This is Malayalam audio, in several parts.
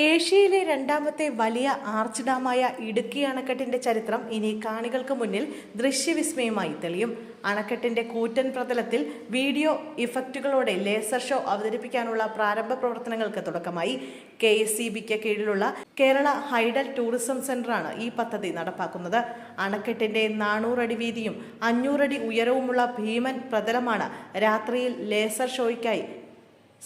ഏഷ്യയിലെ രണ്ടാമത്തെ വലിയ ആർച്ച് ഡാമായ ഇടുക്കി അണക്കെട്ടിന്റെ ചരിത്രം ഇനി കാണികൾക്ക് മുന്നിൽ ദൃശ്യവിസ്മയമായി തെളിയും. അണക്കെട്ടിന്റെ കൂറ്റൻ പ്രതലത്തിൽ വീഡിയോ ഇഫക്റ്റുകളോടെ ലേസർ ഷോ അവതരിപ്പിക്കാനുള്ള പ്രാരംഭ പ്രവർത്തനങ്ങൾക്ക് തുടക്കമായി. KSEBിക്ക് കീഴിലുള്ള കേരള ഹൈഡൽ ടൂറിസം സെന്ററാണ് ഈ പദ്ധതി നടപ്പാക്കുന്നത്. അണക്കെട്ടിന്റെ 400 അടി വീതിയും 500 അടി ഉയരവുമുള്ള ഭീമൻ പ്രതലമാണ് രാത്രിയിൽ ലേസർ ഷോയ്ക്കായി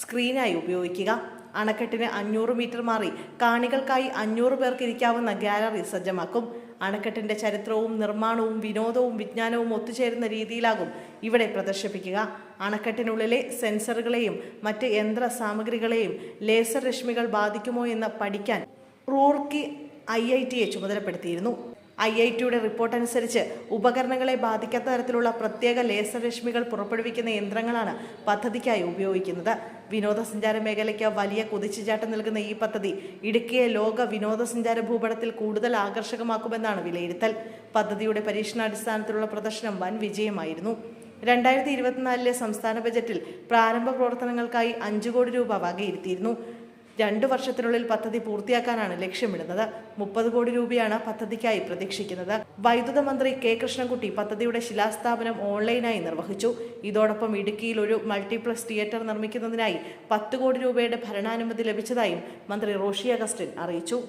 സ്ക്രീനായി ഉപയോഗിക്കുക. അണക്കെട്ടിന് 500 മീറ്റർ മാറി കാണികൾക്കായി 500 പേർക്ക് ഇരിക്കാവുന്ന ഗാലറി സജ്ജമാക്കും. അണക്കെട്ടിന്റെ ചരിത്രവും നിർമ്മാണവും വിനോദവും വിജ്ഞാനവും ഒത്തുചേരുന്ന രീതിയിലാകും ഇവിടെ പ്രദർശിപ്പിക്കുക. അണക്കെട്ടിനുള്ളിലെ സെൻസറുകളെയും മറ്റ് യന്ത്ര സാമഗ്രികളെയും ലേസർ രശ്മികൾ ബാധിക്കുമോ എന്ന് പഠിക്കാൻ റൂർക്കി IITയെ ചുമതലപ്പെടുത്തിയിരുന്നു. IITയുടെ റിപ്പോർട്ട് അനുസരിച്ച് ഉപകരണങ്ങളെ ബാധിക്കാത്ത തരത്തിലുള്ള പ്രത്യേക ലേസർ രശ്മികൾ പുറപ്പെടുവിക്കുന്ന യന്ത്രങ്ങളാണ് പദ്ധതിക്കായി ഉപയോഗിക്കുന്നത്. വിനോദസഞ്ചാര മേഖലയ്ക്ക് വലിയ കുതിച്ചുചാട്ടം നൽകുന്ന ഈ പദ്ധതി ഇടുക്കിയെ ലോക വിനോദസഞ്ചാര ഭൂപടത്തിൽ കൂടുതൽ ആകർഷകമാക്കുമെന്നാണ് വിലയിരുത്തൽ. പദ്ധതിയുടെ പരീക്ഷണാടിസ്ഥാനത്തിലുള്ള പ്രദർശനം വൻ വിജയമായിരുന്നു. 2024 സംസ്ഥാന ബജറ്റിൽ പ്രാരംഭ പ്രവർത്തനങ്ങൾക്കായി 5 കോടി രൂപ വകയിരുത്തിയിരുന്നു. 2 വർഷത്തിനുള്ളിൽ പദ്ധതി പൂർത്തിയാക്കാനാണ് ലക്ഷ്യമിടുന്നത്. 30 കോടി രൂപയാണ് പദ്ധതിക്കായി പ്രതീക്ഷിക്കുന്നത്. വൈദ്യുത മന്ത്രി K കൃഷ്ണൻകുട്ടി പദ്ധതിയുടെ ശിലാസ്ഥാപനം ഓൺലൈനായി നിർവഹിച്ചു. ഇതോടൊപ്പം ഇടുക്കിയിൽ ഒരു മൾട്ടിപ്ലക്സ് തിയേറ്റർ നിർമ്മിക്കുന്നതിനായി 10 കോടി രൂപയുടെ ഭരണാനുമതി ലഭിച്ചതായും മന്ത്രി റോഷി അഗസ്റ്റിൻ അറിയിച്ചു.